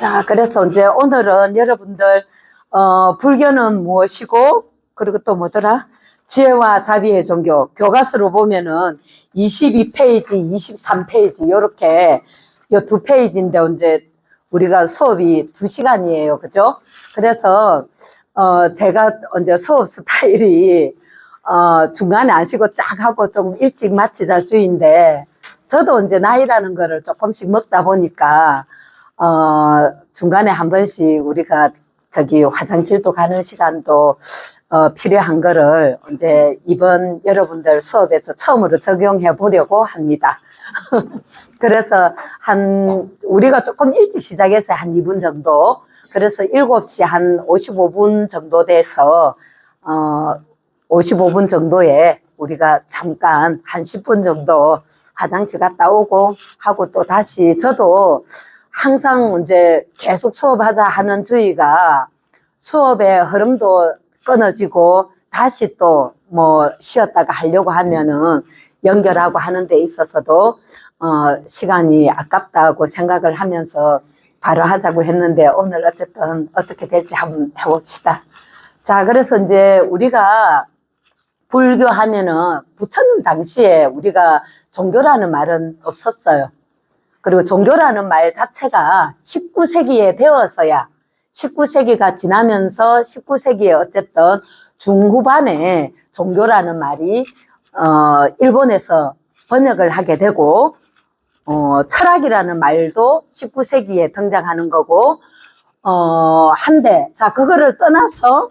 자, 그래서 이제 오늘은 여러분들, 불교는 무엇이고, 그리고 또 뭐더라? 지혜와 자비의 종교, 교과서로 보면은 22페이지, 23페이지, 요렇게, 요 두 페이지인데, 이제 우리가 수업이 2시간이에요. 그죠? 그래서, 제가 이제 수업 스타일이, 중간에 안 쉬고 쫙 하고 좀 일찍 마치자 주의인데, 저도 이제 나이라는 거를 조금씩 먹다 보니까, 중간에 한 번씩 우리가 저기 화장실도 가는 시간도 필요한 거를 이제 이번 여러분들 수업에서 처음으로 적용해 보려고 합니다. 그래서 우리가 조금 일찍 시작해서 한 2분 정도, 그래서 7시 한 55분 정도 돼서 55분 정도에 우리가 잠깐 한 10분 정도 화장실 갔다 오고 하고 또 다시, 저도 항상 이제 계속 수업하자 하는 주의가 수업의 흐름도 끊어지고 다시 또 뭐 쉬었다가 하려고 하면은 연결하고 하는 데 있어서도 시간이 아깝다고 생각을 하면서 바로 하자고 했는데, 오늘 어쨌든 어떻게 될지 한번 해봅시다. 자, 그래서 이제 우리가 불교 하면은 부처님 당시에 우리가 종교라는 말은 없었어요. 그리고 종교라는 말 자체가 19세기에 되어서야, 19세기가 지나면서 19세기에 어쨌든 중후반에 종교라는 말이 일본에서 번역을 하게 되고, 철학이라는 말도 19세기에 등장하는 거고, 한데, 자, 그거를 떠나서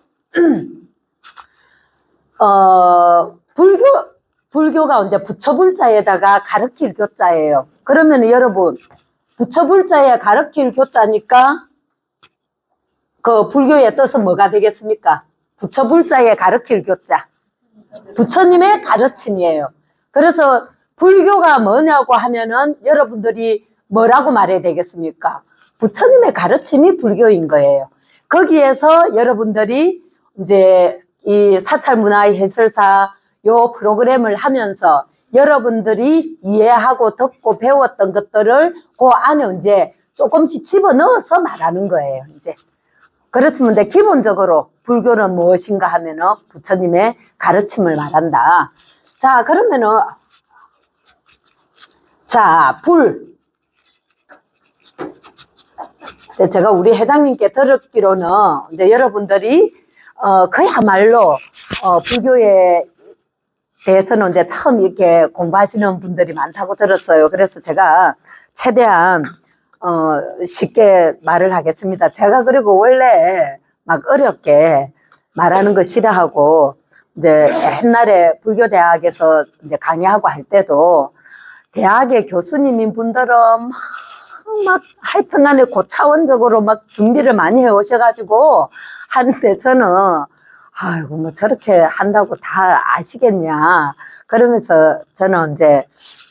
불교가 이제 부처불자에다가 가르칠 교자예요. 그러면 여러분, 부처불자에 가르칠 교자니까 그 불교의 뜻은 뭐가 되겠습니까? 부처불자에 가르칠 교자. 부처님의 가르침이에요. 그래서 불교가 뭐냐고 하면은 여러분들이 뭐라고 말해야 되겠습니까? 부처님의 가르침이 불교인 거예요. 거기에서 여러분들이 이제 이 사찰문화해설사 요 프로그램을 하면서 여러분들이 이해하고 듣고 배웠던 것들을 그 안에 이제 조금씩 집어넣어서 말하는 거예요, 이제. 그렇지만 이제 기본적으로 불교는 무엇인가 하면은 부처님의 가르침을 말한다. 자, 그러면은, 자, 제가 우리 회장님께 들었기로는 이제 여러분들이 그야말로 불교에 대해서는 이제 처음 이렇게 공부하시는 분들이 많다고 들었어요. 그래서 제가 최대한 쉽게 말을 하겠습니다. 제가 그리고 원래 막 어렵게 말하는 거 싫어하고, 이제 옛날에 불교대학에서 이제 강의하고 할 때도 대학의 교수님인 분들은 막 하여튼간에 고차원적으로 막 준비를 많이 해 오셔가지고 하는데, 저는 아이고 뭐 저렇게 한다고 다 아시겠냐 그러면서 저는 이제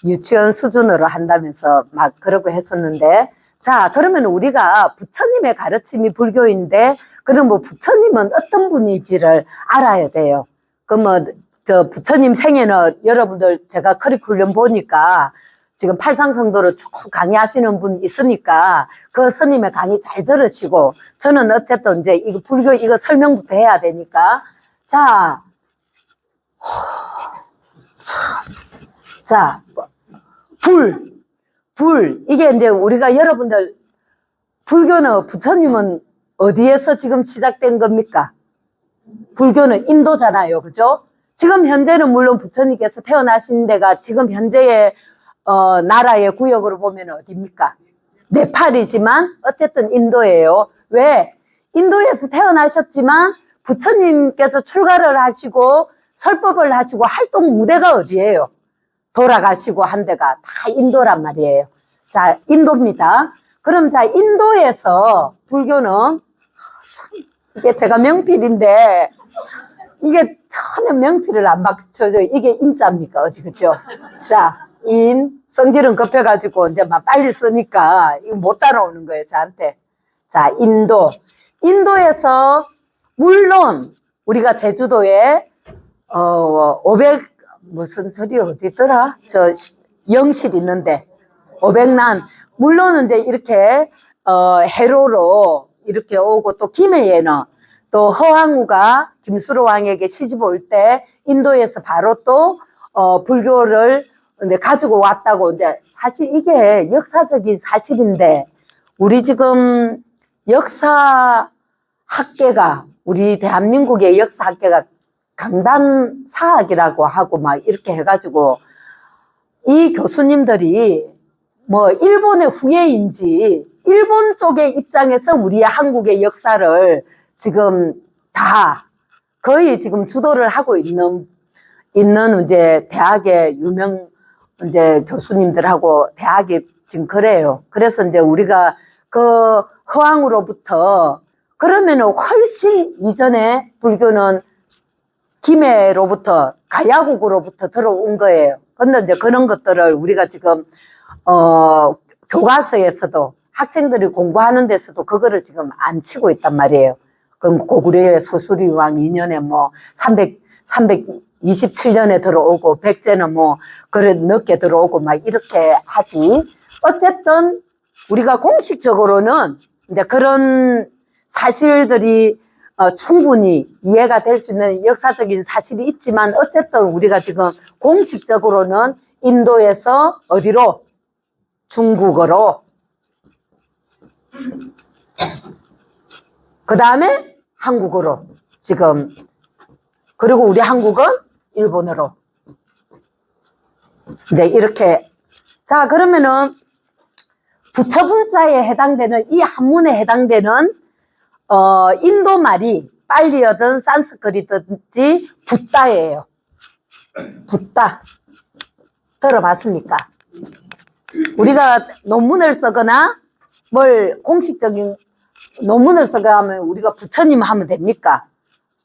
유치원 수준으로 한다면서 막 그러고 했었는데, 자, 그러면 우리가 부처님의 가르침이 불교인데, 그럼 뭐 부처님은 어떤 분인지를 알아야 돼요. 그러면 저 부처님 생애는 여러분들 제가 커리큘럼 보니까 지금 팔상성도로 쭉 강의하시는 분 있으니까 그 스님의 강의 잘 들으시고, 저는 어쨌든 이제 이거 불교 이거 설명부터 해야 되니까, 자, 이게 이제 우리가 여러분들, 불교는 부처님은 어디에서 지금 시작된 겁니까? 불교는 인도잖아요. 그죠? 지금 현재는 물론 부처님께서 태어나신 데가 지금 현재의 나라의 구역으로 보면 어디입니까? 네팔이지만 어쨌든 인도예요. 왜? 인도에서 태어나셨지만 부처님께서 출가를 하시고 설법을 하시고 활동 무대가 어디예요? 돌아가시고 한 데가 다 인도란 말이에요. 자, 인도입니다. 그럼 자, 인도에서 불교는 참 이게 제가 명필인데 이게 전혀 명필을 안 맞춰져. 이게 인자입니까? 어디 그죠? 자, 성질은 급해가지고 이제 막 빨리 쓰니까 이거 못 따라오는 거예요, 저한테. 자, 인도에서 물론 우리가 제주도에 500 저리 어디더라? 저 영실 있는데 500난 물론 이제 이렇게 해로로 이렇게 오고, 또 김해에는 또 허황우가 김수로 왕에게 시집 올 때 인도에서 바로 또 불교를 가지고 왔다고. 이제 사실 이게 역사적인 사실인데, 우리 지금 역사 학계가, 우리 대한민국의 역사 학계가 강단사학이라고 하고 막 이렇게 해가지고, 이 교수님들이 뭐 일본의 후예인지 일본 쪽의 입장에서 우리의 한국의 역사를 지금 다 거의 지금 주도를 하고 있는 이제 대학의 유명 이제 교수님들하고 대학이 지금 그래요. 그래서 이제 우리가 그 허황으로부터, 그러면은 훨씬 이전에 불교는 김해로부터, 가야국으로부터 들어온 거예요. 근데 이제 그런 것들을 우리가 지금 교과서에서도 학생들이 공부하는 데서도 그거를 지금 안 치고 있단 말이에요. 그럼 고구려의 소수리왕 2년에 뭐 327년에 들어오고, 백제는 뭐 그래 늦게 들어오고 막 이렇게 하지. 어쨌든 우리가 공식적으로는 이제 그런 사실들이 충분히 이해가 될 수 있는 역사적인 사실이 있지만, 어쨌든 우리가 지금 공식적으로는 인도에서 어디로? 중국어로, 그 다음에 한국어로 지금, 그리고 우리 한국은 일본어로. 네, 이렇게. 자, 그러면은 부처불자에 해당되는, 이 한문에 해당되는 인도 말이 빨리어든 산스크리트든지 붓다예요. 붓다. 들어봤습니까? 우리가 논문을 쓰거나 뭘 공식적인 논문을 쓰거나 하면 우리가 부처님 하면 됩니까?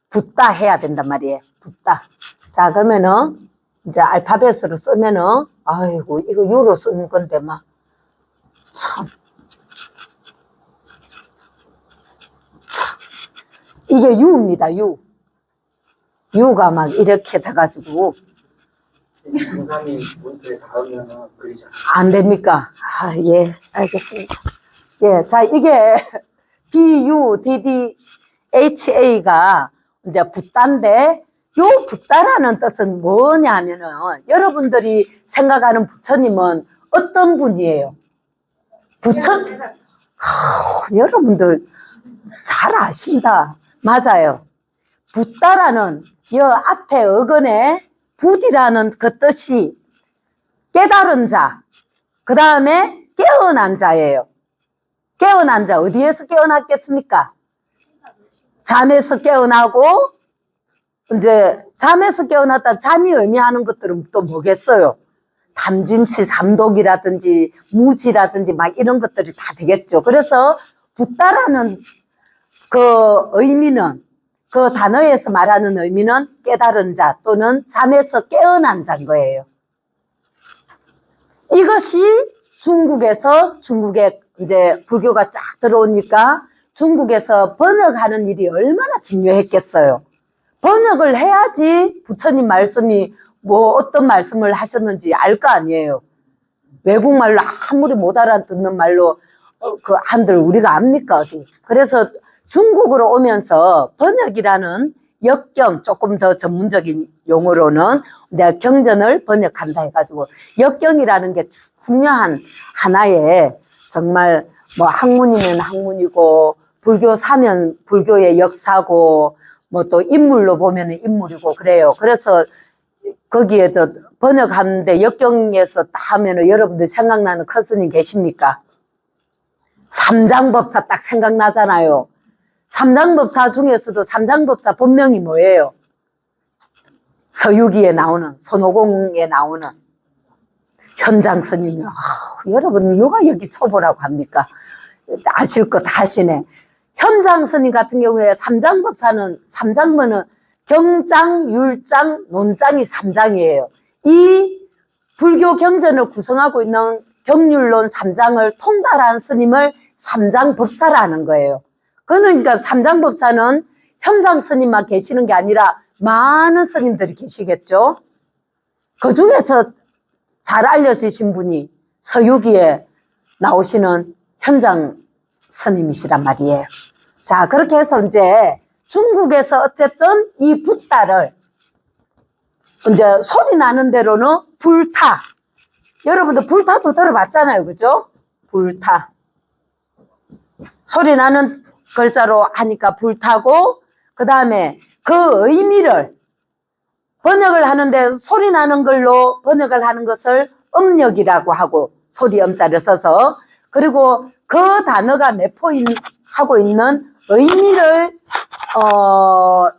붓다 해야 된단 말이에요. 붓다. 자, 그러면은 이제 알파벳으로 쓰면은, 아이고, 이거 유로 쓰는 건데 막 참. 이게 유입니다, 유. 유가 막 이렇게 돼가지고. 영상이 모니터에 닿으면은 그리지 안 됩니까? 아, 예, 알겠습니다. 예, 자, 이게 BUDDHA가 이제 붓다인데, 요 붓다라는 뜻은 뭐냐 하면은, 여러분들이 생각하는 부처님은 어떤 분이에요? 여러분들 잘 아신다. 맞아요. 붓다라는 여 앞에 어근에 붓이라는 그 뜻이 깨달은 자, 그 다음에 깨어난 자예요. 깨어난 자, 어디에서 깨어났겠습니까? 잠에서 깨어나고, 이제 잠에서 깨어났다, 잠이 의미하는 것들은 또 뭐겠어요? 담진치, 삼독이라든지 무지라든지 막 이런 것들이 다 되겠죠. 그래서 붓다라는 그 의미는, 그 단어에서 말하는 의미는 깨달은 자 또는 잠에서 깨어난 자인 거예요. 이것이 중국에 이제 불교가 쫙 들어오니까 중국에서 번역하는 일이 얼마나 중요했겠어요. 번역을 해야지 부처님 말씀이 뭐 어떤 말씀을 하셨는지 알 거 아니에요. 외국말로 아무리 못 알아듣는 말로 그 한들 우리가 압니까 어디. 그래서 중국으로 오면서 번역이라는 역경, 조금 더 전문적인 용어로는 내가 경전을 번역한다 해가지고, 역경이라는 게 중요한 하나의, 정말 뭐 학문이면 학문이고 불교 사면 불교의 역사고, 뭐 또 인물로 보면 인물이고 그래요. 그래서 거기에도 번역하는데 역경에서 딱 하면은 여러분들 생각나는 큰 스님 계십니까? 삼장법사 딱 생각나잖아요. 삼장법사 중에서도 삼장법사 본명이 뭐예요? 서유기에 나오는, 손오공에 나오는 현장 스님이요. 여러분 누가 여기 초보라고 합니까? 아실 거 다 아시네. 현장 스님 같은 경우에 삼장법사는, 삼장문은 경장, 율장, 논장이 삼장이에요. 이 불교 경전을 구성하고 있는 경률론 삼장을 통달한 스님을 삼장법사라는 거예요. 그러니까 삼장법사는 현장 스님만 계시는 게 아니라 많은 스님들이 계시겠죠. 그 중에서 잘 알려지신 분이 서유기에 나오시는 현장 스님이시란 말이에요. 자, 그렇게 해서 이제 중국에서 어쨌든 이 붓다를 이제 소리 나는 대로는 불타. 여러분들 불타도 들어봤잖아요. 그죠? 불타. 소리 나는 글자로 하니까 불타고, 그 다음에 그 의미를 번역을 하는데 소리 나는 걸로 번역을 하는 것을 음력이라고 하고, 소리 음자를 써서, 그리고 그 단어가 내포하고 있는 의미를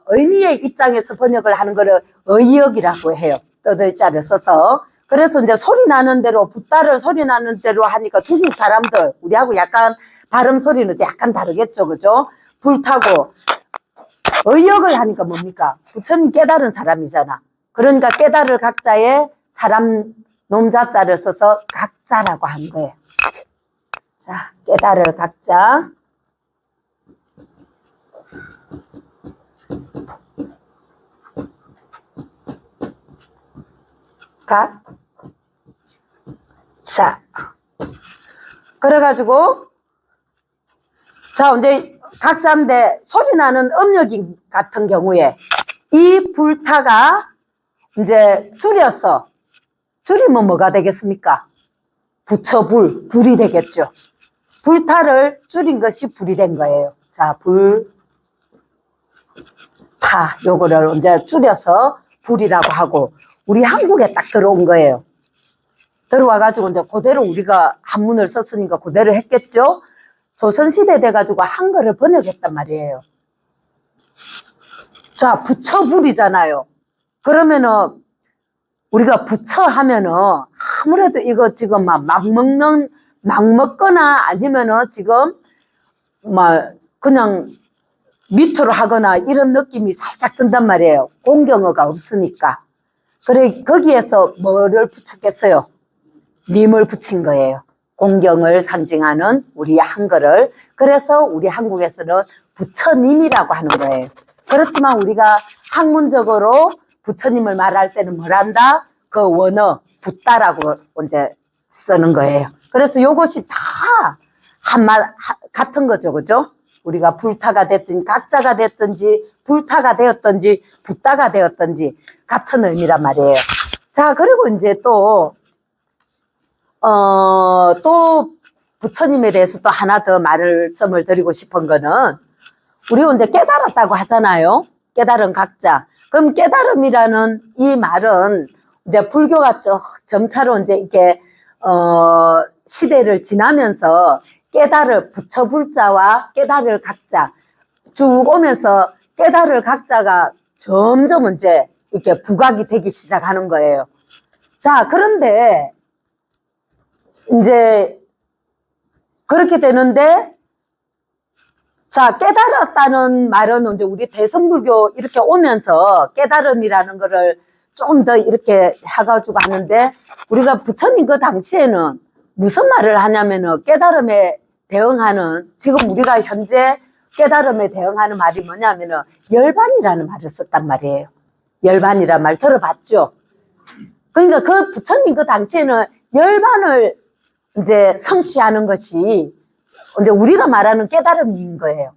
의미의 입장에서 번역을 하는 것을 의역이라고 해요. 떠들자를 써서. 그래서 이제 소리 나는 대로, 붓다를 소리 나는 대로 하니까 중국 사람들, 우리하고 약간 발음 소리는 약간 다르겠죠. 그죠? 불타고, 의역을 하니까 뭡니까? 부처님 깨달은 사람이잖아. 그러니까 깨달을 각자에 사람 놈자자를 써서 각자라고 한 거예요. 자, 깨달을 각자. 각. 자. 그래가지고, 자, 이제 각자인데 소리 나는 음력 같은 경우에 이 불타가 이제 줄이면 뭐가 되겠습니까? 부처불, 불이 되겠죠. 불타를 줄인 것이 불이 된 거예요. 자, 불타. 요거를 이제 줄여서 불이라고 하고, 우리 한국에 딱 들어온 거예요. 들어와가지고 이제 그대로 우리가 한문을 썼으니까 그대로 했겠죠? 조선시대 돼가지고 한글을 번역했단 말이에요. 자, 부처불이잖아요. 그러면은, 우리가 부처 하면은, 아무래도 이거 지금 막 먹거나 아니면은 지금, 그냥 밑으로 하거나 이런 느낌이 살짝 든단 말이에요. 공경어가 없으니까. 그래, 거기에서 뭐를 붙였겠어요? 님을 붙인 거예요. 공경을 상징하는 우리 한글을. 그래서 우리 한국에서는 부처님이라고 하는 거예요. 그렇지만 우리가 학문적으로 부처님을 말할 때는 뭘 한다? 그 원어, 붓다라고 이제 쓰는 거예요. 그래서 요것이 다 같은 거죠. 그죠? 우리가 불타가 됐든지, 각자가 됐든지, 불타가 되었든지, 붓다가 되었든지, 같은 의미란 말이에요. 자, 그리고 이제 또 부처님에 대해서 또 하나 더 말씀을 드리고 싶은 거는, 우리 이제 깨달았다고 하잖아요. 깨달은 각자. 그럼 깨달음이라는 이 말은 이제 불교가 점차로 이제 이렇게, 시대를 지나면서 깨달을, 부처불자와 깨달을 각자 쭉 오면서 깨달을 각자가 점점 이제 이렇게 부각이 되기 시작하는 거예요. 자, 그런데 이제 그렇게 되는데, 자, 깨달았다는 말은 이제 우리 대성불교 이렇게 오면서 깨달음이라는 거를 좀 더 이렇게 해가지고 하는데, 우리가 부처님 그 당시에는 무슨 말을 하냐면은 깨달음에 대응하는, 지금 우리가 현재 깨달음에 대응하는 말이 뭐냐면은 열반이라는 말을 썼단 말이에요. 열반이라는 말 들어봤죠? 그러니까 그 부처님 그 당시에는 열반을 이제 성취하는 것이 이제 우리가 말하는 깨달음인 거예요.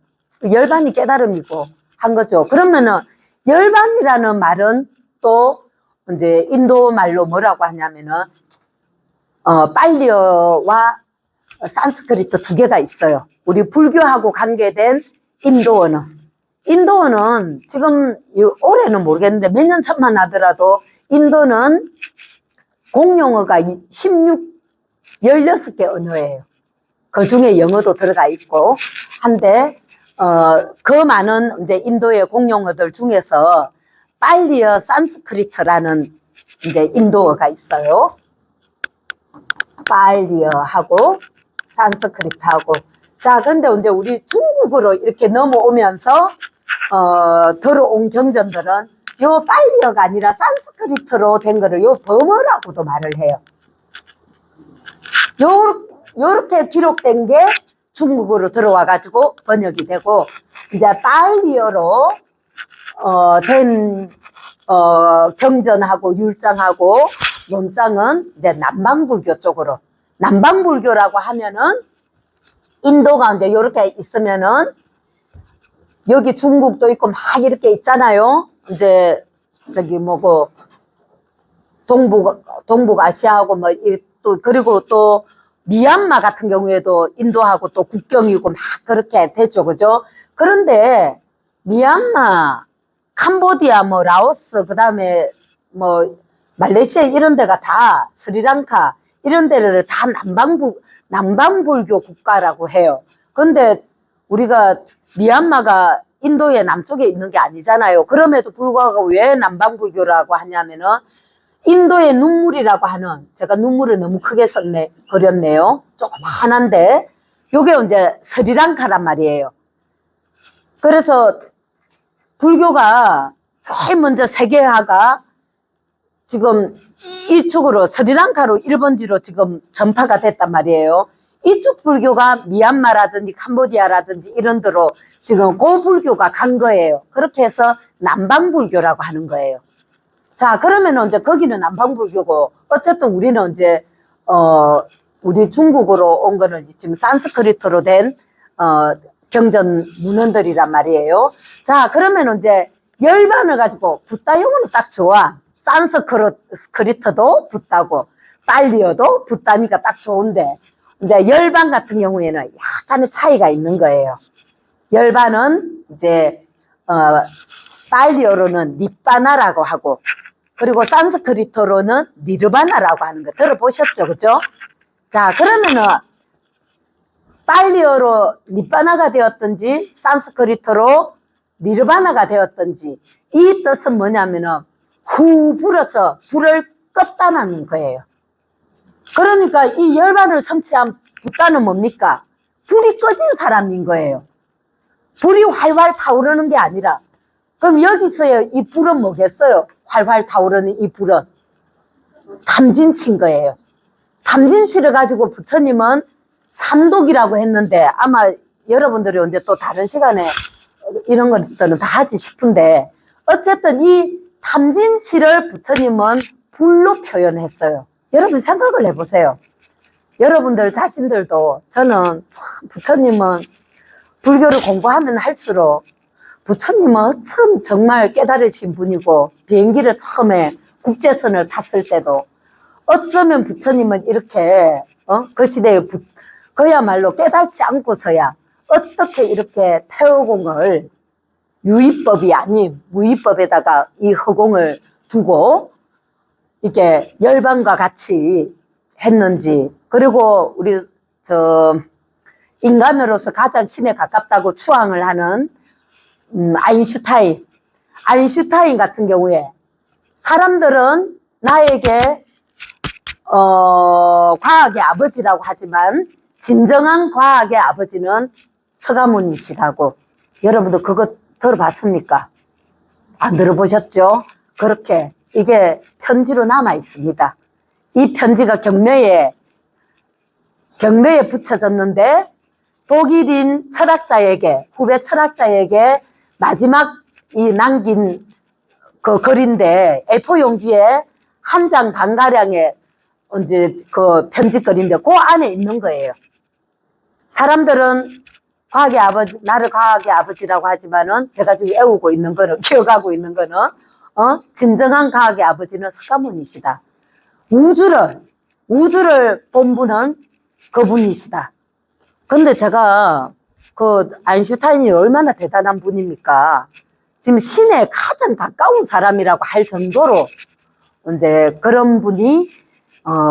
열반이 깨달음이고 한 거죠. 그러면은 열반이라는 말은 또 이제 인도 말로 뭐라고 하냐면은 빨리어와 산스크리트 두 개가 있어요. 우리 불교하고 관계된 인도어는. 인도어는 지금 올해는 모르겠는데 몇 년 전만 하더라도 인도는 공용어가 16개 언어예요. 그 중에 영어도 들어가 있고 한데, 그 많은 이제 인도의 공용어들 중에서 빨리어 산스크리트라는 이제 인도어가 있어요. 빨리어하고 산스크리트하고. 자, 근데 이제 우리 중국으로 이렇게 넘어오면서, 들어온 경전들은 요 빨리어가 아니라 산스크리트로 된 거를 요 버머라고도 말을 해요. 요렇게 기록된 게 중국으로 들어와가지고 번역이 되고, 이제 빨리어로, 된, 경전하고 율장하고 논장은 이제 남방불교 쪽으로. 남방불교라고 하면은 인도가 이제 이렇게 있으면은 여기 중국도 있고 막 이렇게 있잖아요. 이제 저기 뭐고 동북아시아하고 뭐 또 그리고 또 미얀마 같은 경우에도 인도하고 또 국경이고 막 그렇게 되죠, 그죠? 그런데 미얀마, 캄보디아, 뭐 라오스, 그다음에 뭐 말레이시아 이런 데가 다 스리랑카 이런 데를 다 남방불교 국가라고 해요. 근데 우리가 미얀마가 인도의 남쪽에 있는 게 아니잖아요. 그럼에도 불구하고 왜 남방불교라고 하냐면은 인도의 눈물이라고 하는, 제가 눈물을 너무 크게 그렸네요. 조그만한데 요게 이제 스리랑카란 말이에요. 그래서 불교가 제일 먼저 세계화가 지금 이쪽으로 스리랑카로 일본지로 지금 전파가 됐단 말이에요. 이쪽 불교가 미얀마라든지 캄보디아라든지 이런 데로 지금 고불교가 간 거예요. 그렇게 해서 남방불교라고 하는 거예요. 자, 그러면 이제 거기는 남방불교고, 어쨌든 우리는 이제, 우리 중국으로 온 거는 지금 산스크리트로 된, 경전 문헌들이란 말이에요. 자, 그러면 이제 열반을 가지고, 붓다 용어는 딱 좋아. 산스크리트도 붓다고, 빨리어도 붓다니까 딱 좋은데, 이제 열반 같은 경우에는 약간의 차이가 있는 거예요. 열반은 이제, 빨리어로는 니빠나라고 하고, 그리고 산스크리트로는 니르바나라고 하는 거 들어보셨죠? 그죠? 자, 그러면은 빨리어로 니빠나가 되었든지 산스크리트로 니르바나가 되었든지 이 뜻은 뭐냐면은 후 불어서 불을 껐다는 거예요. 그러니까 이 열반을 성취한 붓다는 뭡니까? 불이 꺼진 사람인 거예요. 불이 활활 타오르는 게 아니라, 그럼 여기서의 이 불은 뭐겠어요? 활활 타오르는 이 불은 탐진치인 거예요. 탐진치를 가지고 부처님은 삼독이라고 했는데, 아마 여러분들이 언제 또 다른 시간에 이런 것들은 다 하지 싶은데, 어쨌든 이 탐진치를 부처님은 불로 표현했어요. 여러분 생각을 해보세요. 여러분들 자신들도, 저는 참 부처님은 불교를 공부하면 할수록 부처님은 참 정말 깨달으신 분이고, 비행기를 처음에 국제선을 탔을 때도 어쩌면 부처님은 이렇게 그 시대에 그야말로 깨닫지 않고서야 어떻게 이렇게 태호공을 유의법이 아닌 무의법에다가 이 허공을 두고 이게 열반과 같이 했는지. 그리고 우리 인간으로서 가장 신에 가깝다고 추앙을 하는 아인슈타인 같은 경우에 사람들은 나에게 과학의 아버지라고 하지만 진정한 과학의 아버지는 서가모니시라고. 여러분도 그거 들어봤습니까? 안 들어보셨죠? 그렇게 이게 편지로 남아 있습니다. 이 편지가 경매에 붙여졌는데, 독일인 철학자에게, 후배 철학자에게 마지막 이 남긴 그 글인데, A4 용지에 한 장 반가량의 이제 그 편지글인데, 그 안에 있는 거예요. 사람들은 과학의 아버지, 나를 과학의 아버지라고 하지만은 제가 지금 외우고 있는 거는, 기억하고 있는 거는, 진정한 과학의 아버지는 석가모니시다. 우주를 본 분은 그분이시다. 근데 제가 그 아인슈타인이 얼마나 대단한 분입니까? 지금 신에 가장 가까운 사람이라고 할 정도로 이제 그런 분이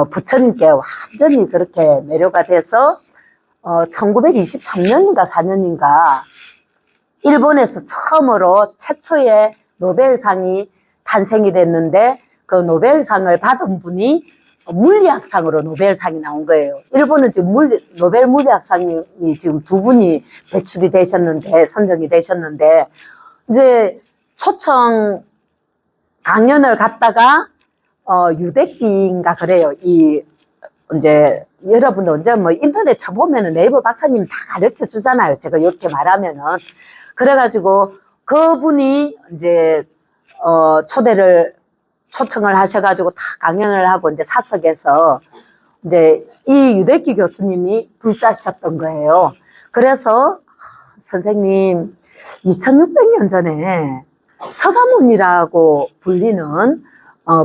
부처님께 완전히 그렇게 매료가 돼서 1923년인가 4년인가 일본에서 처음으로 최초의 노벨상이 탄생이 됐는데, 그 노벨상을 받은 분이 물리학상으로 노벨상이 나온 거예요. 일본은 지금 노벨 물리학상이 지금 두 분이 배출이 되셨는데, 선정이 되셨는데, 이제 초청 강연을 갔다가 유대기인가 그래요. 이제 여러분들 언제 뭐 인터넷 쳐보면은 네이버 박사님 다 가르쳐 주잖아요. 제가 이렇게 말하면은. 그래가지고 그분이 이제 초청을 하셔가지고 다 강연을 하고 이제 사석에서 이제 이 유대기 교수님이 불자셨던 거예요. 그래서 선생님 2600년 전에 서가모니라고 불리는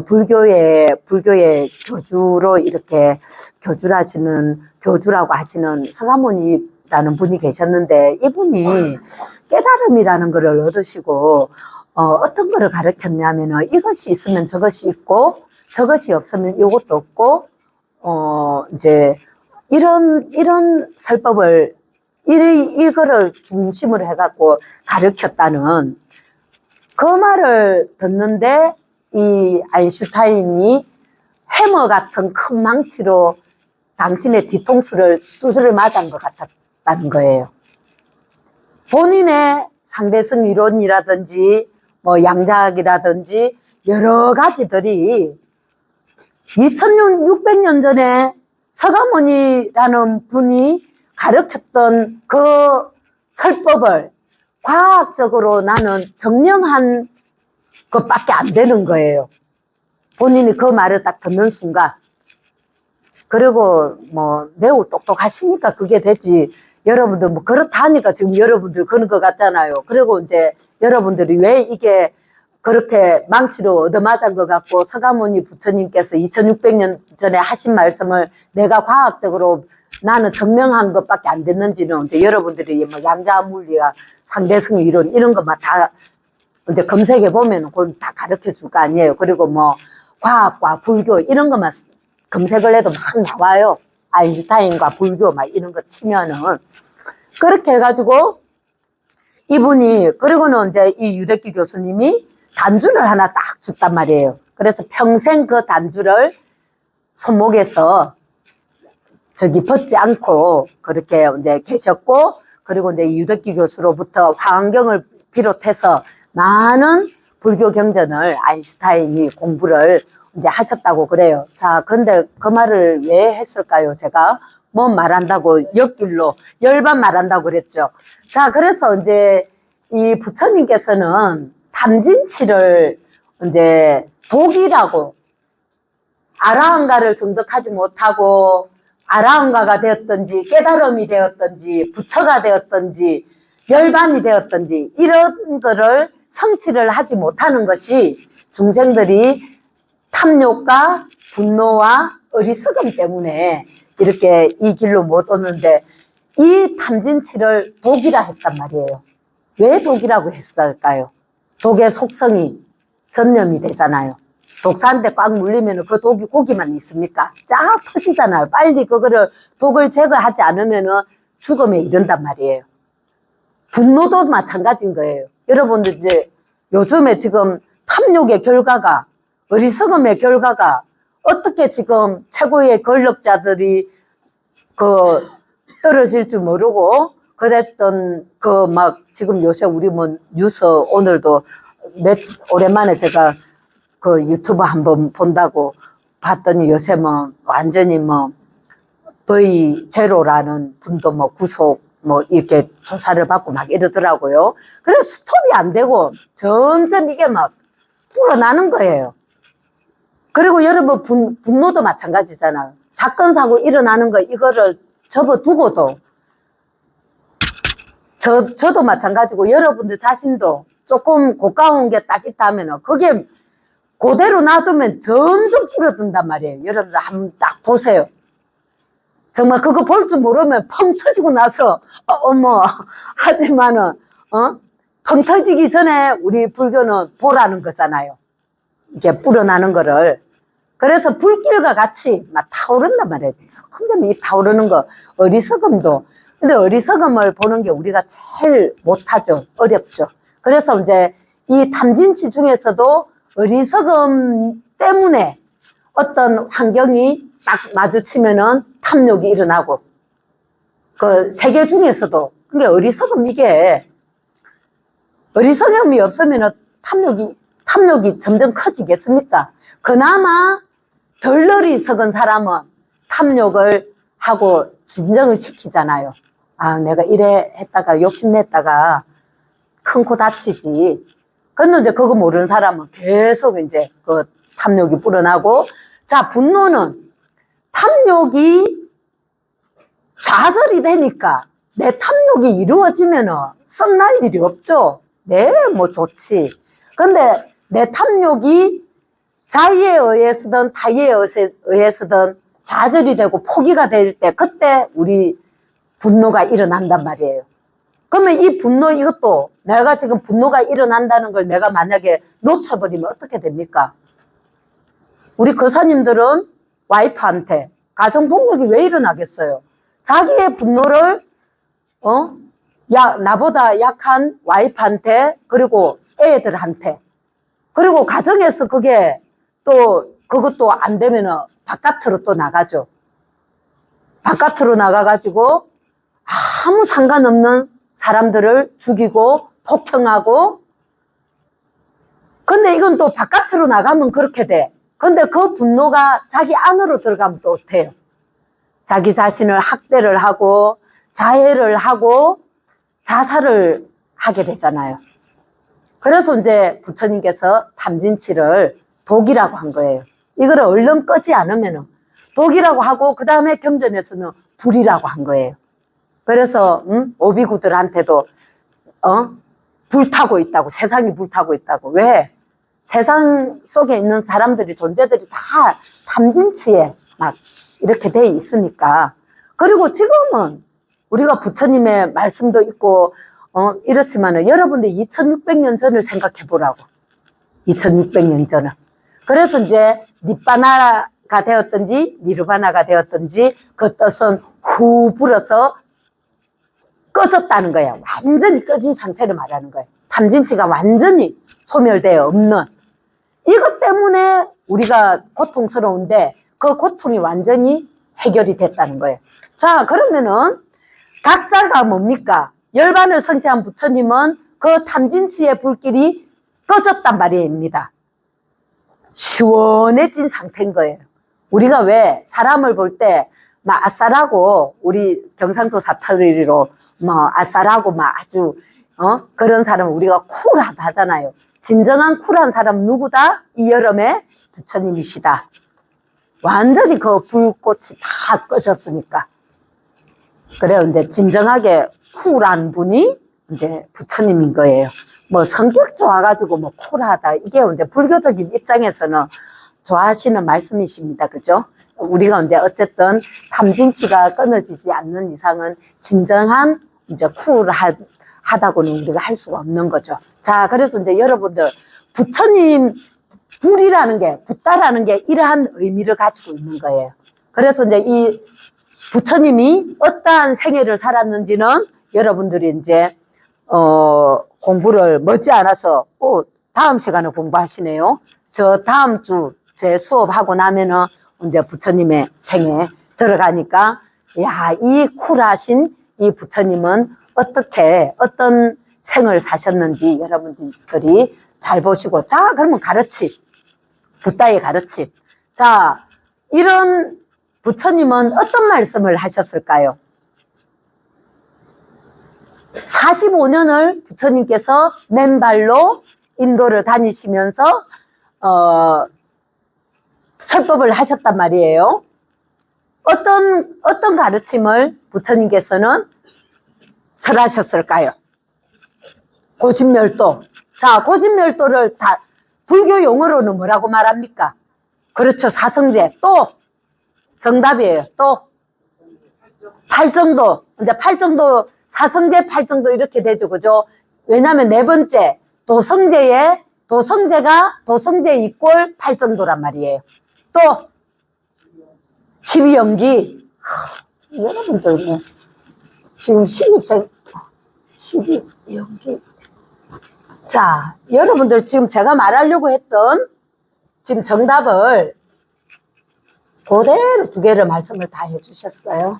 불교의 교주로 이렇게 교주라고 하시는 서가모니라는 분이 계셨는데, 이분이 깨달음이라는 것을 얻으시고 어떤 것을 가르쳤냐면은, 이것이 있으면 저것이 있고 저것이 없으면 이것도 없고, 이제 이런 설법을 이거를 중심으로 해갖고 가르쳤다는 그 말을 듣는데, 이 아인슈타인이 해머 같은 큰 망치로 당신의 뒤통수를 두드려 맞은 것 같았다는 거예요. 본인의 상대성 이론이라든지 뭐 양자학이라든지 여러 가지들이 2600년 전에 서가모니라는 분이 가르쳤던 그 설법을 과학적으로 나는 증명한 것밖에 안 되는 거예요. 본인이 그 말을 딱 듣는 순간. 그리고 뭐 매우 똑똑하시니까 그게 되지. 여러분들 뭐 그렇다 하니까 지금 여러분들 그런 것 같잖아요. 그리고 이제 여러분들이 왜 이게 그렇게 망치로 얻어맞은 것 같고, 서가모니 부처님께서 2600년 전에 하신 말씀을 내가 과학적으로 나는 증명한 것밖에 안 됐는지는 이제 여러분들이 뭐 양자물리학, 상대성 이론 이런 것만 다 이제 검색해 보면 그건 다 가르쳐 줄 거 아니에요. 그리고 뭐 과학과 불교 이런 것만 검색을 해도 막 나와요. 아인슈타인과 불교 막 이런 거 치면은. 그렇게 해가지고 이분이, 그리고는 이제 이 유대기 교수님이 단주를 하나 딱 줬단 말이에요. 그래서 평생 그 단주를 손목에서 벗지 않고 그렇게 이제 계셨고, 그리고 이제 유대기 교수로부터 화엄경을 비롯해서 많은 불교 경전을 아인슈타인이 공부를 이제 하셨다고 그래요. 자, 근데 그 말을 왜 했을까요? 제가 뭐 말한다고 옆길로 열반 말한다고 그랬죠. 자, 그래서 이제 이 부처님께서는 탐진치를 이제 독이라고, 아라한가를 정득하지 못하고 아라한가가 되었든지 깨달음이 되었든지 부처가 되었든지 열반이 되었든지 이런 거를 성취를 하지 못하는 것이 중생들이 탐욕과 분노와 어리석음 때문에 이렇게 이 길로 못 오는데, 이 탐진치를 독이라 했단 말이에요. 왜 독이라고 했을까요? 독의 속성이 전염이 되잖아요. 독사한테 꽉 물리면 그 독이 고기만 있습니까? 쫙 퍼지잖아요. 빨리 그거를 독을 제거하지 않으면 죽음에 이른단 말이에요. 분노도 마찬가지인 거예요. 여러분들 이제 요즘에 지금 탐욕의 결과가, 어리석음의 결과가 어떻게 지금 최고의 권력자들이 떨어질 줄 모르고 그랬던 막 지금 요새 우리 뭐 뉴스 오늘도 오랜만에 제가 그 유튜브 한번 본다고 봤더니 요새 뭐 완전히 뭐 거의 제로라는 분도 뭐 구속 뭐 이렇게 조사를 받고 막 이러더라고요. 그래서 스톱이 안 되고 점점 이게 막 불어나는 거예요. 그리고 여러분 분노도 마찬가지잖아요. 사건 사고 일어나는 거 이거를 접어두고도 저도 마찬가지고 여러분들 자신도 조금 고가운 게 딱 있다면 그게 그대로 놔두면 점점 줄어든단 말이에요. 여러분들 한번 딱 보세요. 정말 그거 볼 줄 모르면 펑 터지고 나서 어머 하지만은 펑 터지기 전에 우리 불교는 보라는 거잖아요. 이게 불어나는 거를. 그래서 불길과 같이 막 타오른단 말이에요. 근데 이 타오르는 거 어리석음도. 근데 어리석음을 보는 게 우리가 제일 못하죠. 어렵죠. 그래서 이제 이 탐진치 중에서도 어리석음 때문에 어떤 환경이 딱 마주치면은 탐욕이 일어나고, 그 세계 중에서도. 근데 어리석음이 없으면은 탐욕이 점점 커지겠습니까? 그나마 덜 어리석은 사람은 탐욕을 하고 진정을 시키잖아요. 아, 내가 이래 했다가 욕심냈다가 큰 코 다치지. 근데 이제 그거 모르는 사람은 계속 이제 그 탐욕이 불어나고, 자, 분노는 탐욕이 좌절이 되니까 내 탐욕이 이루어지면은 썩날 일이 없죠. 네, 뭐 좋지. 근데 내 탐욕이 자의에 의해서든 타의에 의해서든 좌절이 되고 포기가 될 때 그때 우리 분노가 일어난단 말이에요. 그러면 이 분노 이것도 내가 지금 분노가 일어난다는 걸 내가 만약에 놓쳐버리면 어떻게 됩니까? 우리 거사님들은 와이프한테 가정폭력이 왜 일어나겠어요? 자기의 분노를 나보다 약한 와이프한테 그리고 애들한테 그리고 가정에서 그게 또 그것도 안 되면은 바깥으로 또 나가죠. 바깥으로 나가가지고 아무 상관없는 사람들을 죽이고 폭행하고 근데 이건 또 바깥으로 나가면 그렇게 돼. 근데 그 분노가 자기 안으로 들어가면 또 어때요? 자기 자신을 학대를 하고 자해를 하고 자살을 하게 되잖아요. 그래서 이제 부처님께서 탐진치를 독이라고 한 거예요. 이거를 얼른 끄지 않으면 독이라고 하고 그 다음에 경전에서는 불이라고 한 거예요. 그래서 오비구들한테도 불타고 있다고, 세상이 불타고 있다고. 왜? 세상 속에 있는 사람들이, 존재들이 다 탐진치에 막 이렇게 돼 있으니까. 그리고 지금은 우리가 부처님의 말씀도 있고 이렇지만은 여러분들 2600년 전을 생각해 보라고. 2600년 전은. 그래서 이제 니바나가 되었든지 니르바나가 되었든지 그 뜻은 후 불어서 꺼졌다는 거예요. 완전히 꺼진 상태를 말하는 거예요. 탐진치가 완전히 소멸되어 없는. 이것 때문에 우리가 고통스러운데 그 고통이 완전히 해결이 됐다는 거예요. 자, 그러면은 각자가 뭡니까? 열반을 성취한 부처님은 그 탐진치의 불길이 꺼졌단 말입니다. 시원해진 상태인 거예요. 우리가 왜 사람을 볼 때 막 아싸라고 우리 경상도 사투리로 뭐 아싸라고 막 아주 그런 사람은 우리가 쿨하다 하잖아요. 진정한 쿨한 사람 누구다? 이 여름에 부처님이시다. 완전히 그 불꽃이 다 꺼졌으니까. 그래요. 이제 진정하게 쿨한 분이 이제 부처님인 거예요. 뭐 성격 좋아가지고 뭐 쿨하다. 이게 이제 불교적인 입장에서는 좋아하시는 말씀이십니다. 그죠? 우리가 이제 어쨌든 탐진치가 끊어지지 않는 이상은 진정한 이제 쿨하다고는 우리가 할 수가 없는 거죠. 자, 그래서 이제 여러분들 부처님 불이라는 게, 붓다라는 게 이러한 의미를 가지고 있는 거예요. 그래서 이제 이 부처님이 어떠한 생애를 살았는지는 여러분들이 이제 공부를 머지않아서 다음 시간에 공부하시네요. 저 다음 주 제 수업하고 나면은 이제 부처님의 생에 들어가니까 야, 이 쿨하신 이 부처님은 어떤 생을 사셨는지 여러분들이 잘 보시고. 자, 그러면 가르침, 붓다의 가르침. 자, 이런 부처님은 어떤 말씀을 하셨을까요? 45년을 부처님께서 맨발로 인도를 다니시면서 설법을 하셨단 말이에요. 어떤 가르침을 부처님께서는 설하셨을까요? 고진멸도. 자, 고진멸도를 다 불교 용어로는 뭐라고 말합니까? 그렇죠, 사성제. 또 정답이에요. 또 팔정도. 이제 팔정도, 사성제, 팔정도 이렇게 되죠, 그죠? 왜냐하면 네 번째 도성제가 이꼴 팔정도란 말이에요. 또 12연기. 여러분들 뭐 지금 신입생 12연기. 자, 여러분들 지금 제가 말하려고 했던 지금 정답을 그대로 두 개를 말씀을 다 해주셨어요.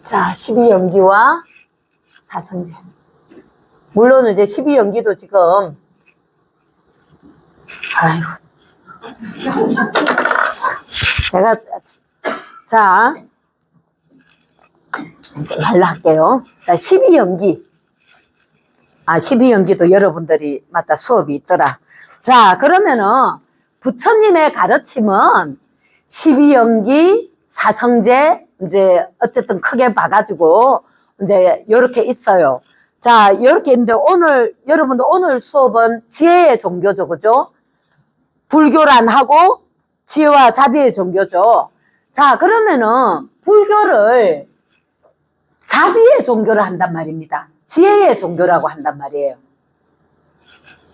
자, 12연기와 사성제. 물론 이제 12연기도 지금 제가 자 말로 할게요. 자, 12연기. 12연기도 여러분들이 맞다 수업이 있더라. 자, 그러면은 부처님의 가르침은 12연기, 사성제, 이제, 어쨌든 크게 봐가지고, 이제, 요렇게 있어요. 자, 요렇게 있는데, 여러분들 오늘 수업은 지혜의 종교죠, 그죠? 불교란하고, 지혜와 자비의 종교죠. 자, 그러면은, 불교를 자비의 종교를 한단 말입니다. 지혜의 종교라고 한단 말이에요.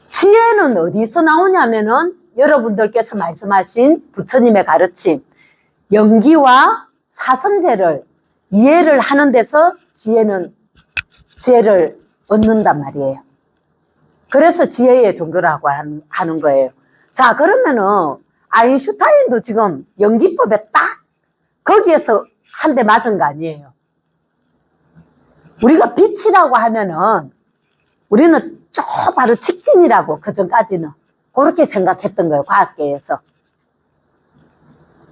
지혜는 어디서 나오냐면은 여러분들께서 말씀하신 부처님의 가르침, 연기와 사성제를 이해를 하는 데서 지혜를 얻는단 말이에요. 그래서 지혜의 종교라고 하는 거예요. 자, 그러면은 아인슈타인도 지금 연기법에 딱 거기에서 한 대 맞은 거 아니에요. 우리가 빛이라고 하면은 우리는 저 바로 직진이라고 그전까지는 그렇게 생각했던 거예요. 과학계에서.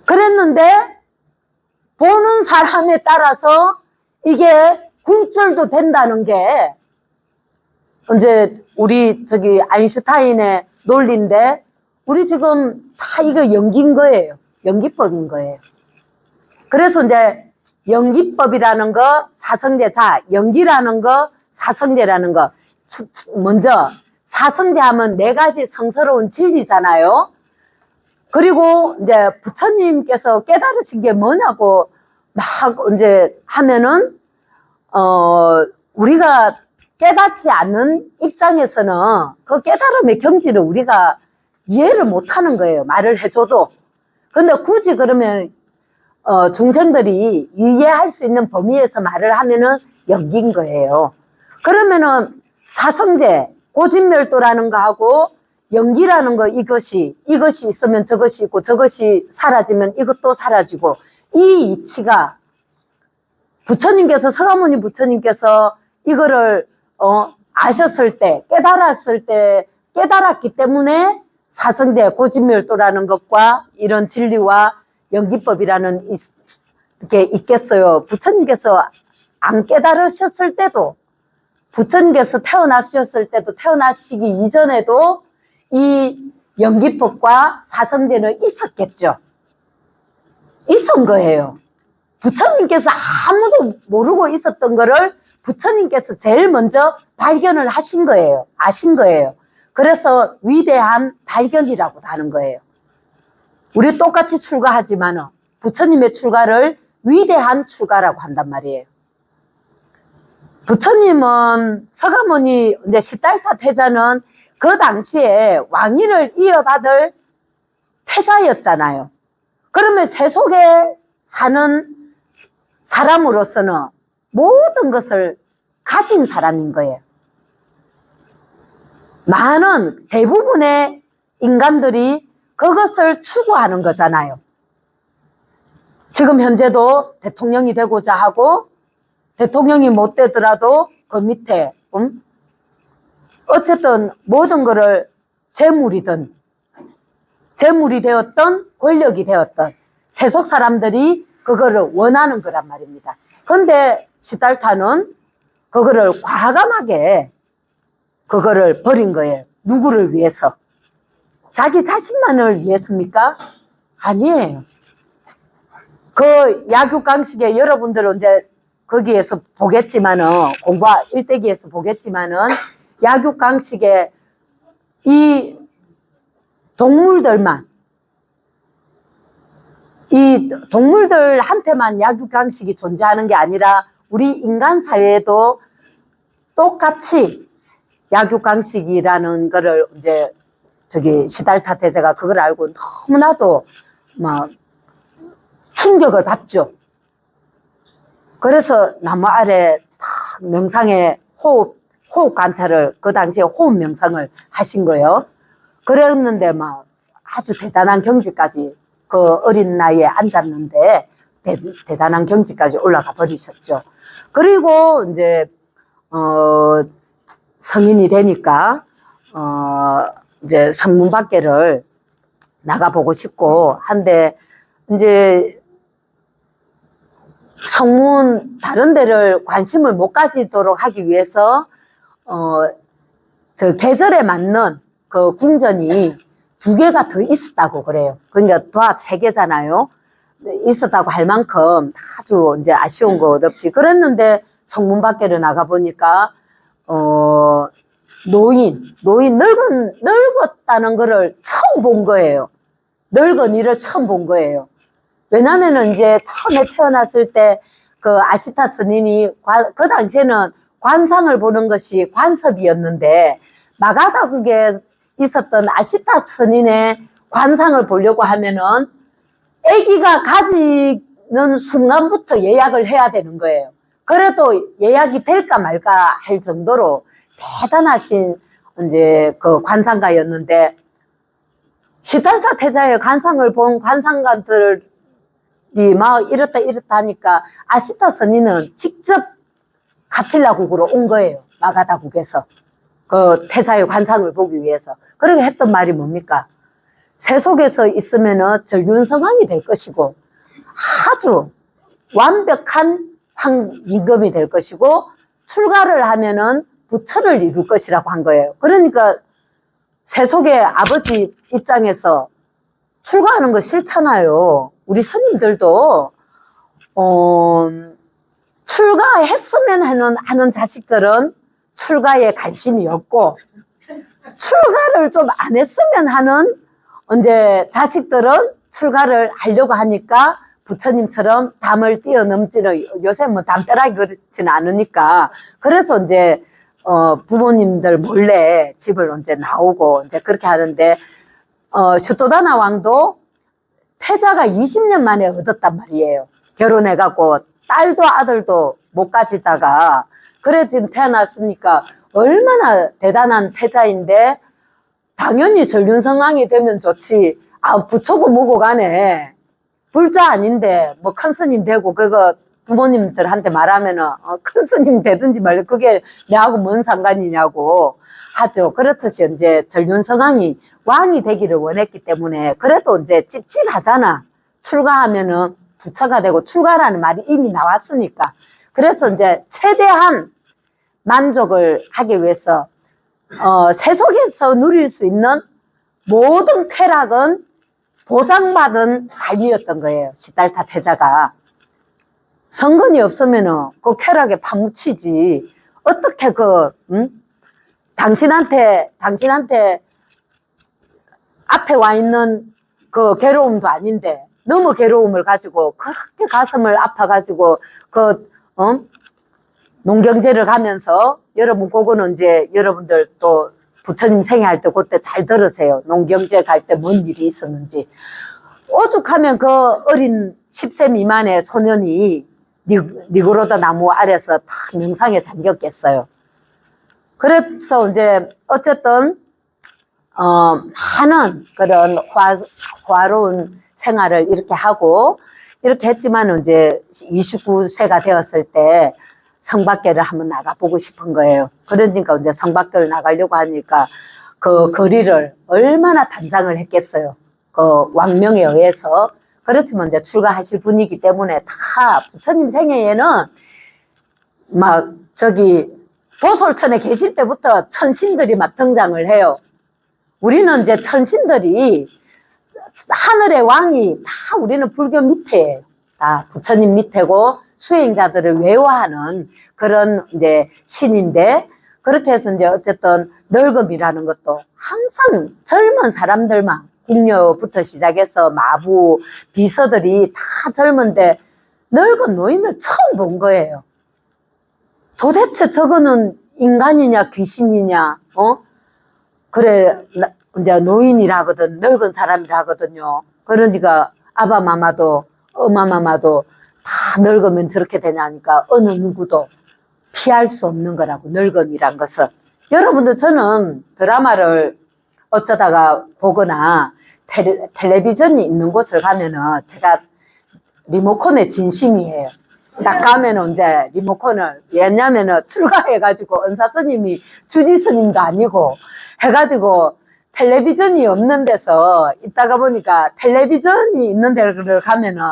그랬는데 보는 사람에 따라서 이게 굴절도 된다는 게 이제 우리 저기 아인슈타인의 논리인데 우리 지금 다 이거 연기인 거예요. 연기법인 거예요. 그래서 이제 연기법이라는 거, 사성제, 자, 연기라는 거, 사성제라는 거. 먼저, 사성제 하면 네 가지 성스러운 진리잖아요. 그리고 이제 부처님께서 깨달으신 게 뭐냐고 막 이제 하면은, 우리가 깨닫지 않는 입장에서는 그 깨달음의 경지를 우리가 이해를 못 하는 거예요. 말을 해줘도. 근데 굳이 그러면 중생들이 이해할 수 있는 범위에서 말을 하면은 연기인 거예요. 그러면은 사성제, 고진멸도라는 거하고 연기라는 거 이것이 있으면 저것이 있고 저것이 사라지면 이것도 사라지고 이 이치가 부처님께서 서가모니 부처님께서 이거를 아셨을 때 깨달았기 때문에 사성제, 고진멸도라는 것과 이런 진리와 연기법이라는 게 있겠어요. 부처님께서 안 깨달으셨을 때도 부처님께서 태어나셨을 때도 태어나시기 이전에도 이 연기법과 사성제는 있었겠죠. 있은 거예요. 부처님께서 아무도 모르고 있었던 거를 부처님께서 제일 먼저 발견을 하신 거예요. 아신 거예요. 그래서 위대한 발견이라고 하는 거예요. 우리 똑같이 출가하지만 부처님의 출가를 위대한 출가라고 한단 말이에요. 부처님은 서가모니 이제 시달타 태자는 그 당시에 왕위를 이어받을 태자였잖아요. 그러면 세속에 사는 사람으로서는 모든 것을 가진 사람인 거예요. 많은 대부분의 인간들이 그것을 추구하는 거잖아요. 지금 현재도 대통령이 되고자 하고 대통령이 못 되더라도 그 밑에 어쨌든 모든 거를 재물이 되었던 권력이 되었던 세속 사람들이 그거를 원하는 거란 말입니다. 근데 시달타는 그거를 과감하게 그거를 버린 거예요. 누구를 위해서? 자기 자신만을 위해서입니까? 아니에요. 그 야규강식에 여러분들은 이제 거기에서 보겠지만은 공부와 일대기에서 보겠지만은 야규강식에 이 동물들만 이 동물들한테만 야규강식이 존재하는 게 아니라 우리 인간 사회에도 똑같이 야규강식이라는 거를 이제 저기 시달타 태자가 그걸 알고 너무나도 막 충격을 받죠. 그래서 나무 아래 명상에 호흡 관찰을 그 당시에 호흡 명상을 하신 거예요. 그랬는데 막 아주 대단한 경지까지 그 어린 나이에 앉았는데 대단한 경지까지 올라가 버리셨죠. 그리고 이제 성인이 되니까 이제 성문 밖에를 나가보고 싶고 한데 이제 성문 다른 데를 관심을 못 가지도록 하기 위해서 저 계절에 맞는 그 궁전이 2개가 더 있었다고 그래요. 그러니까 도합 3개잖아요. 있었다고 할 만큼 아주 이제 아쉬운 것 없이 그랬는데 성문 밖으로 나가보니까, 늙었다는 거를 처음 본 거예요. 늙은이를 처음 본 거예요. 왜냐면은 이제 처음에 태어났을 때 그 아시타 스님이 그 당시에는 관상을 보는 것이 관섭이었는데 마가다국에 있었던 아시타 스님의 관상을 보려고 하면은 아기가 가지는 순간부터 예약을 해야 되는 거예요. 그래도 예약이 될까 말까 할 정도로 대단하신 이제 그 관상가였는데 시달타 태자의 관상을 본 관상가들이 막 이렇다 하니까 아시타 스님은 직접 가필라국으로 온 거예요. 마가다국에서 그 태자의 관상을 보기 위해서. 그렇게 했던 말이 뭡니까? 세속에서 있으면은 전륜성왕이 될 것이고 아주 완벽한 황임금이 될 것이고 출가를 하면은 부처를 이룰 것이라고 한 거예요. 그러니까 세속의 아버지 입장에서 출가하는 거 싫잖아요. 우리 스님들도 출가했으면 하는 자식들은 출가에 관심이 없고 출가를 좀 안 했으면 하는 이제 자식들은 출가를 하려고 하니까 부처님처럼 담을 뛰어넘지는 요새 뭐 담벼락이 그렇지는 않으니까 그래서 이제 부모님들 몰래 집을 이제 나오고 이제 그렇게 하는데 슈토다나 왕도 태자가 20년 만에 얻었단 말이에요. 결혼해갖고 딸도 아들도 못 가지다가 그래 지금 태어났으니까 얼마나 대단한 태자인데 당연히 전륜성왕이 되면 좋지. 부처고 뭐고 간에 불자 아닌데 뭐 큰 스님 되고 그거 부모님들한테 말하면은 큰 스님 되든지 말고 그게 내하고 뭔 상관이냐고 하죠. 그렇듯이 이제 전륜성왕이 왕이 되기를 원했기 때문에 그래도 이제 찝찝하잖아. 출가하면은 부처가 되고 출가라는 말이 이미 나왔으니까. 그래서 이제 최대한 만족을 하기 위해서 세속에서 누릴 수 있는 모든 쾌락은 보장받은 삶이었던 거예요. 시달타 태자가. 성근이 없으면은 그 쾌락에 파묻히지. 어떻게 당신한테 앞에 와 있는 그 괴로움도 아닌데 너무 괴로움을 가지고 그렇게 가슴을 아파가지고 농경제를 가면서 여러분 그거는 이제 여러분들 또 부처님 생애할 때 그때 잘 들으세요. 농경제 갈 때 뭔 일이 있었는지. 오죽하면 그 어린 10세 미만의 소년이 니그로다 나무 아래서 다 명상에 잠겼겠어요. 그래서 이제 어쨌든 많은 그런 화로운 생활을 이렇게 하고 이렇게 했지만 이제 29세가 되었을 때 성밖에를 한번 나가보고 싶은 거예요. 그러니까 이제 성밖을 나가려고 하니까 그 거리를 얼마나 단장을 했겠어요. 그 왕명에 의해서. 그렇지만 이제 출가하실 분이기 때문에 다 부처님 생애에는 막 도솔천에 계실 때부터 천신들이 막 등장을 해요. 우리는 이제 천신들이 하늘의 왕이 다 우리는 불교 밑에예요. 다 부처님 밑에고 수행자들을 외워하는 그런 이제 신인데 그렇게 해서 이제 어쨌든 늙음이라는 것도 항상 젊은 사람들만 궁녀부터 시작해서 마부, 비서들이 다 젊은데 늙은 노인을 처음 본 거예요. 도대체 저거는 인간이냐 귀신이냐 그래 이제 노인이라거든 늙은 사람이라거든요. 그러니까 아바마마도 어마마마도 다 늙으면 저렇게 되냐니까 어느 누구도 피할 수 없는 거라고 늙음이란 것은. 여러분들 저는 드라마를 어쩌다가 보거나 텔레비전이 있는 곳을 가면은 제가 리모컨의 진심이에요. 딱 가면은 이제 리모컨을 왜냐면은 출가해가지고 은사스님이 주지스님도 아니고 해가지고 텔레비전이 없는 데서 있다가 보니까 텔레비전이 있는 데를 가면은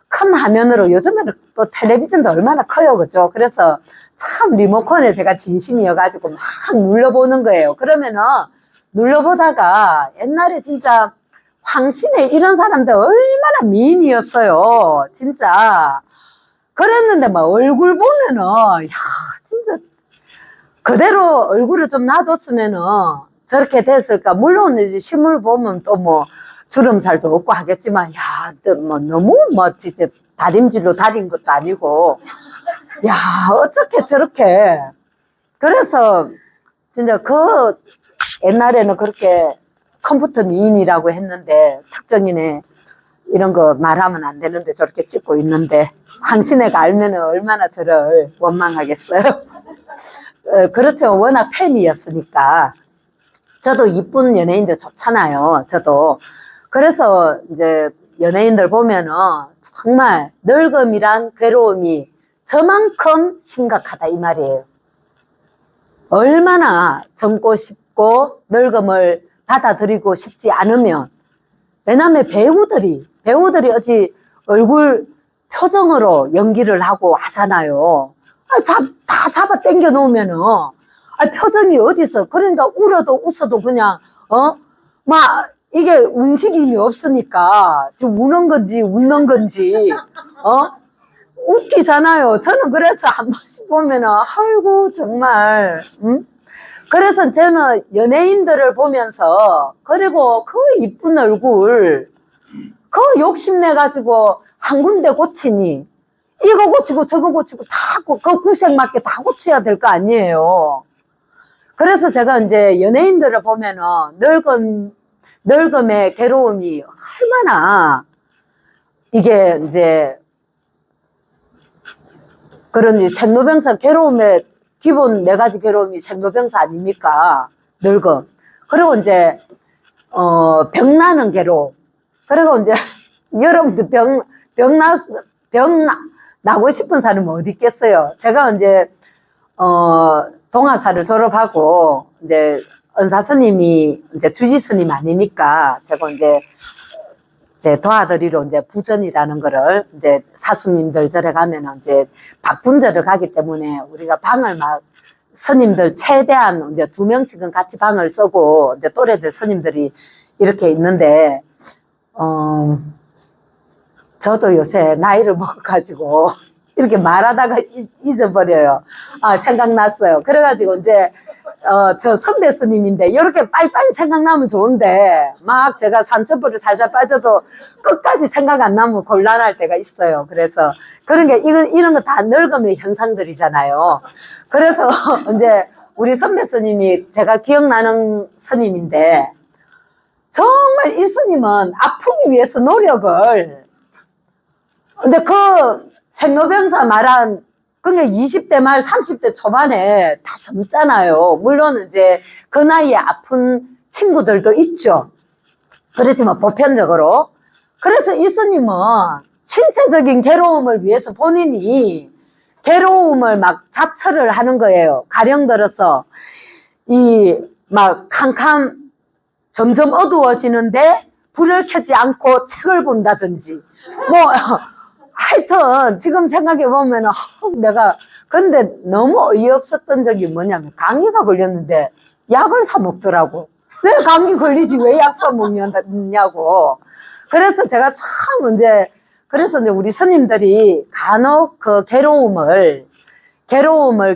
큰 화면으로 요즘에는 또 텔레비전도 얼마나 커요, 그죠? 그래서 참 리모컨에 제가 진심이어가지고 막 눌러보는 거예요. 그러면은 눌러보다가 옛날에 진짜 황신혜 이런 사람들 얼마나 미인이었어요. 진짜. 그랬는데 막 얼굴 보면은, 야, 진짜, 그대로 얼굴을 좀 놔뒀으면은 저렇게 됐을까. 물론 이제 실물 보면 또 뭐 주름살도 없고 하겠지만, 야, 뭐 너무 뭐 진짜 다림질로 다린 것도 아니고, 야, 어떻게 저렇게. 그래서 진짜 그 옛날에는 그렇게 컴퓨터 미인이라고 했는데 특정인의 이런 거 말하면 안 되는데 저렇게 찍고 있는데 황신혜가 알면 얼마나 저를 원망하겠어요. 그렇죠. 워낙 팬이었으니까. 저도 이쁜 연예인들 좋잖아요. 저도. 그래서 이제 연예인들 보면은 정말 늙음이란 괴로움이 저만큼 심각하다 이 말이에요. 얼마나 젊고 싶고 늙음을 받아들이고 싶지 않으면, 왜냐하면 배우들이 어찌 얼굴 표정으로 연기를 하고 하잖아요. 다 잡아 당겨 놓으면은 표정이 어디서, 그러니까 울어도 웃어도 그냥 막 이게 움직임이 없으니까 좀 우는 건지 웃는 건지 웃기잖아요. 저는 그래서 한 번씩 보면은 아이고 정말 그래서 저는 연예인들을 보면서, 그리고 그 이쁜 얼굴 그 욕심내가지고 한 군데 고치니 이거 고치고 저거 고치고 다 그 구색 맞게 다 고쳐야 될 거 아니에요. 그래서 제가 이제 연예인들을 보면은 늙음의 괴로움이 얼마나 이게 이제 그런 생로병사 괴로움의 기본 4가지 괴로움이 생로병사 아닙니까? 늙음. 그리고 이제 병나는 괴로움. 그리고 이제 여러분들 병 나고 싶은 사람은 어디 있겠어요? 제가 이제 동학사를 졸업하고 이제 은사 스님이 이제 주지 스님 아니니까 제가 이제 도와드리러 이제 부전이라는 거를 이제 사수님들 절에 가면은 이제 박분절을 가기 때문에 우리가 방을 막 스님들 최대한 이제 2명씩은 같이 방을 쓰고 이제 또래들 스님들이 이렇게 있는데 저도 요새 나이를 먹어가지고 이렇게 말하다가 잊어버려요. 생각났어요. 그래가지고 이제 저 선배 스님인데 이렇게 빨리빨리 생각나면 좋은데 막 제가 산초보를 살살 빠져도 끝까지 생각 안 나면 곤란할 때가 있어요. 그래서 그런 게 이런 거 다 늙음의 현상들이잖아요. 그래서 이제 우리 선배 스님이 제가 기억나는 스님인데 정말 이 스님은 아프기 위해서 노력을, 근데 그 생로병사 말한 그게 20대 말 30대 초반에 다 젊잖아요. 물론 이제 그 나이에 아픈 친구들도 있죠. 그렇지만 보편적으로. 그래서 이 스님은 신체적인 괴로움을 위해서 본인이 괴로움을 막 자처를 하는 거예요. 가령 들어서 막 점점 어두워지는데 불을 켜지 않고 책을 본다든지 뭐 하여튼 지금 생각해보면 내가 근데 너무 어이없었던 적이 뭐냐면 감기가 걸렸는데 약을 사 먹더라고. 왜 감기 걸리지 왜 약 사 먹냐고. 그래서 제가 참 그래서 이제 우리 스님들이 간혹 그 괴로움을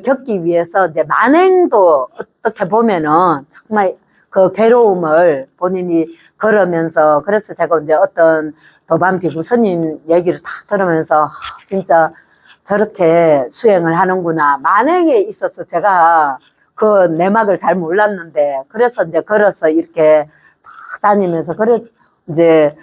겪기 위해서 이제 만행도 어떻게 보면은 정말 그 괴로움을 본인이 걸으면서, 그래서 제가 이제 어떤 도반 비구 스님 얘기를 다 들으면서 진짜 저렇게 수행을 하는구나. 만행에 있어서 제가 그 내막을 잘 몰랐는데, 그래서 이제 걸어서 이렇게 다 다니면서, 그래 이제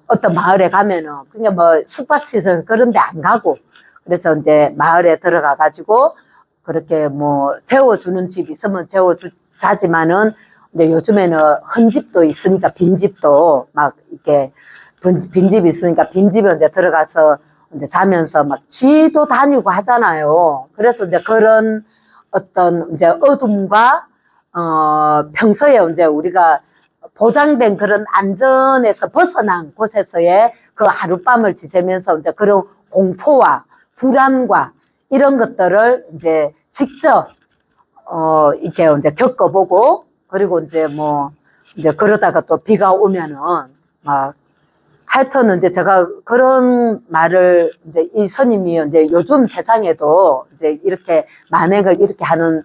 어떤 마을에 가면은 그냥 뭐 숙박시설 그런 데 안 가고, 그래서 이제 마을에 들어가 가지고 그렇게 뭐 재워주는 집 있으면 자지만은 근데 요즘에는 헌집도 있으니까 빈집도 막 이렇게 빈집이 있으니까 빈집에 이제 들어가서 이제 자면서 막 쥐도 다니고 하잖아요. 그래서 이제 그런 어떤 이제 어둠과 평소에 이제 우리가 보장된 그런 안전에서 벗어난 곳에서의 그 하룻밤을 지새면서 이제 그런 공포와 불안과 이런 것들을 이제 직접 이렇게 이제 겪어보고, 그리고 이제 뭐 이제 그러다가 또 비가 오면은 막 하여튼 이제 제가 그런 말을 이제 이 스님이 이제 요즘 세상에도 이제 이렇게 만행을 이렇게 하는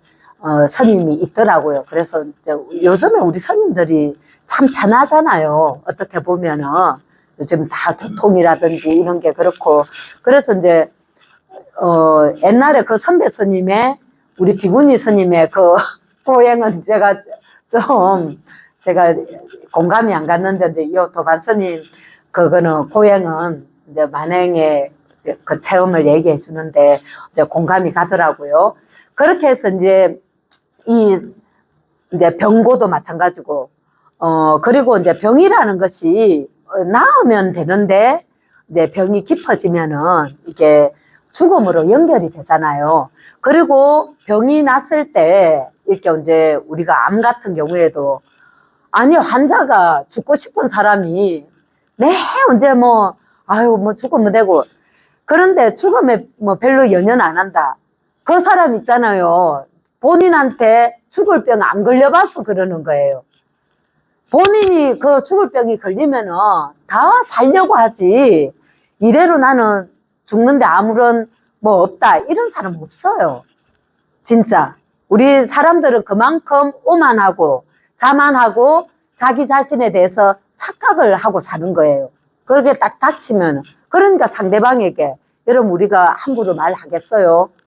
스님이 있더라고요. 그래서 이제 요즘에 우리 스님들이 참 편하잖아요. 어떻게 보면은 요즘 다 교통이라든지 이런 게 그렇고 그래서 이제 옛날에 그 선배 스님의 우리 비구니 스님의 그 고행은 제가 공감이 안 갔는데 이제 이 도반 스님 그거는 고행은 이제 만행의 그 체험을 얘기해 주는데 이제 공감이 가더라고요. 그렇게 해서 이제 이제 병고도 마찬가지고 그리고 이제 병이라는 것이 나으면 되는데 이제 병이 깊어지면은 이게 죽음으로 연결이 되잖아요. 그리고 병이 났을 때 이렇게 이제 우리가 암 같은 경우에도 아니 환자가 죽고 싶은 사람이 매 언제 아유 죽으면 되고 그런데 죽음에 별로 연연 안 한다. 그 사람 있잖아요. 본인한테 죽을 병 안 걸려봐서 그러는 거예요. 본인이 그 죽을 병이 걸리면은 다 살려고 하지. 이래로 나는 죽는데 아무런 없다. 이런 사람 없어요. 진짜. 우리 사람들은 그만큼 오만하고 자만하고 자기 자신에 대해서 착각을 하고 사는 거예요. 그렇게 딱 닥치면. 그러니까 상대방에게 여러분 우리가 함부로 말하겠어요?